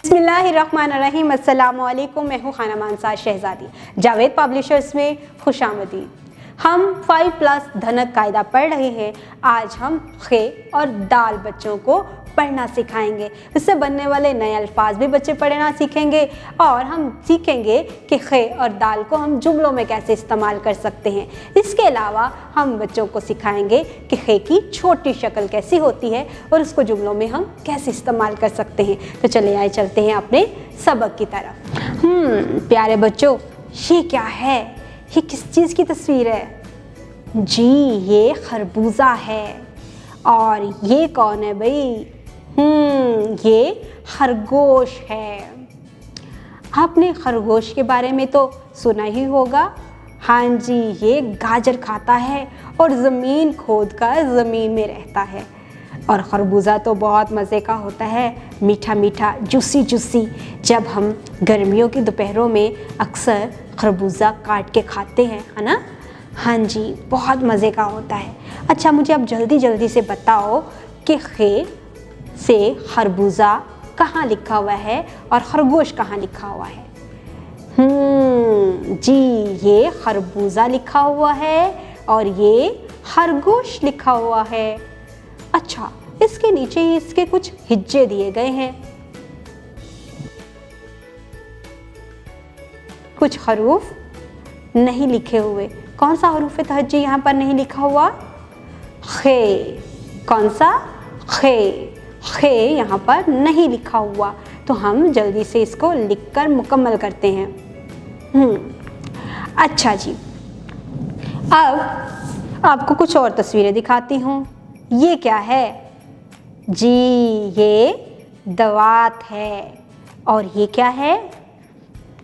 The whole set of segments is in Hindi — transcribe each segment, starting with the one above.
बिस्मिल्लाहिर्रहमानिर्रहीम। अस्सलाम वालेकुम। मैं हूँ खाना मानसा शहजादी। जावेद पब्लिशर्स में खुशामदीद। हम 5+ धनक कायदा पढ़ रहे हैं। आज हम खे और दाल बच्चों को पढ़ना सिखाएंगे। इससे बनने वाले नए अल्फाज भी बच्चे पढ़ना सीखेंगे और हम सीखेंगे कि खे और दाल को हम जुमलों में कैसे इस्तेमाल कर सकते हैं। इसके अलावा हम बच्चों को सिखाएंगे कि खे की छोटी शक्ल कैसी होती है और उसको जुमलों में हम कैसे इस्तेमाल कर सकते हैं। तो चले आए चलते हैं अपने सबक की तरफ। प्यारे बच्चों, ये क्या है? ये किस चीज़ की तस्वीर है? जी, ये खरबूजा है। और ये कौन है भाई? ये खरगोश है। आपने खरगोश के बारे में तो सुना ही होगा। हाँ जी, ये गाजर खाता है और ज़मीन खोद कर ज़मीन में रहता है। और खरबूजा तो बहुत मज़े का होता है, मीठा मीठा, जूसी जूसी। जब हम गर्मियों की दोपहरों में अक्सर खरबूजा काट के खाते हैं, है ना? हाँ जी, बहुत मज़े का होता है। अच्छा, मुझे अब जल्दी जल्दी से बताओ कि खे से खरबूजा कहाँ लिखा हुआ है और खरगोश कहाँ लिखा हुआ है? जी, ये खरबूजा लिखा हुआ है और ये खरगोश लिखा हुआ है। अच्छा, इसके नीचे ही इसके कुछ हिज्जे दिए गए हैं। कुछ हरूफ नहीं लिखे हुए। कौन सा हरूफ तहज्जी यहाँ पर नहीं लिखा हुआ? खे। कौन सा? खे। खे यहाँ पर नहीं लिखा हुआ। तो हम जल्दी से इसको लिखकर मुकम्मल करते हैं। अच्छा जी, अब आपको कुछ और तस्वीरें दिखाती हूँ। ये क्या है? जी, ये दवात है। और ये क्या है?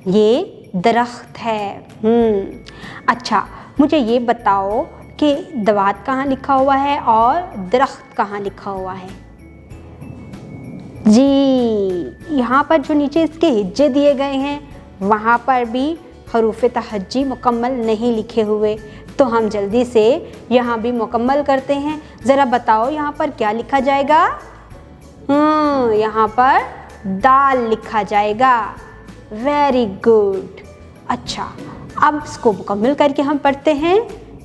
ये दरख्त है। अच्छा, मुझे ये बताओ कि दवात कहाँ लिखा हुआ है और दरख्त कहाँ लिखा हुआ है? जी, यहाँ पर जो नीचे इसके हिज्जे दिए गए हैं वहाँ पर भी हरूफ तहज्जी मुकम्मल नहीं लिखे हुए। तो हम जल्दी से यहाँ भी मुकम्मल करते हैं। ज़रा बताओ यहाँ पर क्या लिखा जाएगा? यहाँ पर दाल लिखा जाएगा। Very good. अच्छा, अब इसको मुकम्मल करके हम पढ़ते हैं।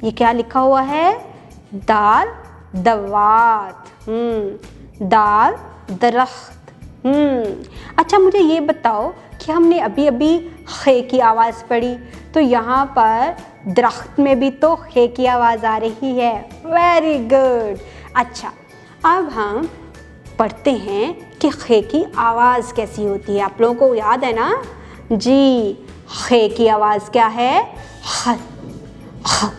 ये क्या लिखा हुआ है? दाल दवात। दाल दरख्त। अच्छा, मुझे ये बताओ कि हमने अभी अभी खे की आवाज़ पढ़ी, तो यहाँ पर दरख्त में भी तो खे की आवाज़ आ रही है। Very good. अच्छा, अब हम पढ़ते हैं कि खे की आवाज़ कैसी होती है। आप लोगों को याद है ना? जी, खे की आवाज़ क्या है? ख। ख।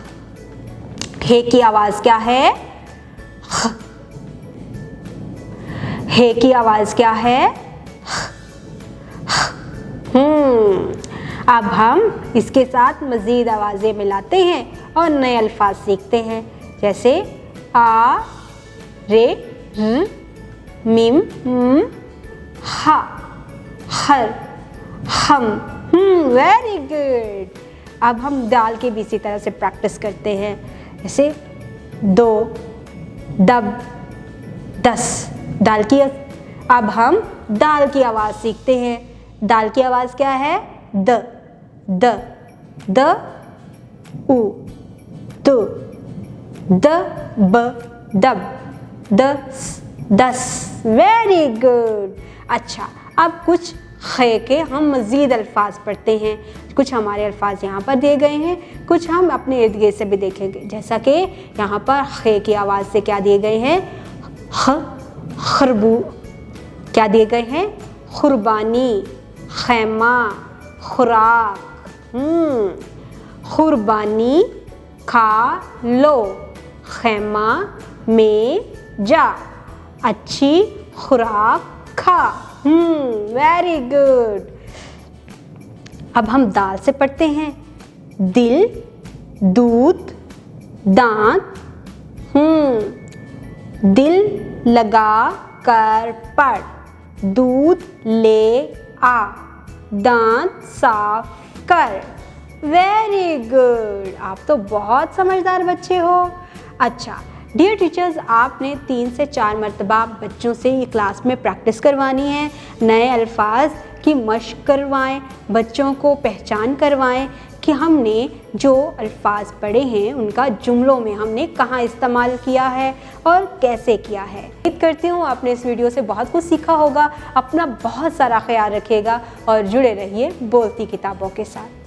हे की आवाज़ क्या है? ख। हे की आवाज़ क्या है? अब हम इसके साथ मज़ीद आवाज़ें मिलाते हैं और नए अल्फाज सीखते हैं। जैसे आ, रे, र, मिम, हा, हर, हम। Very good. अब हम दाल की भी इसी तरह से प्रैक्टिस करते हैं। जैसे दो, दब, दस। दाल की अब हम दाल की आवाज़ सीखते हैं। दाल की आवाज़ क्या है? द, द, द, उ, दु, द, ब, दब, दस, दस। Very good. अच्छा, अब कुछ खे के हम मज़ीद अल्फाज पढ़ते हैं। कुछ हमारे अल्फाज यहाँ पर दिए गए हैं, कुछ हम अपने इर्द गिर्द से भी देखेंगे। जैसा कि यहाँ पर खे की आवाज़ से क्या दिए गए हैं? ख, खरबू। क्या दिए गए हैं? खुरबानी, खैमा, खुराक। खुरबानी खा लो, खैमा में जा, अच्छी खुराक खा। Very good. अब हम दाल से पढ़ते हैं। दिल, दूध, दांत। दिल लगा कर पढ़, दूध ले आ, दांत साफ कर। Very good. आप तो बहुत समझदार बच्चे हो। अच्छा, डियर टीचर्स, आपने 3 से 4 मरतबा बच्चों से ये क्लास में प्रैक्टिस करवानी है। नए अल्फाज की मश्क करवाएं, बच्चों को पहचान करवाएं कि हमने जो अल्फाज पढ़े हैं उनका जुमलों में हमने कहाँ इस्तेमाल किया है और कैसे किया है। उम्मीद करती हूँ आपने इस वीडियो से बहुत कुछ सीखा होगा। अपना बहुत सारा ख्याल रखिएगा और जुड़े रहिए बोलती किताबों के साथ।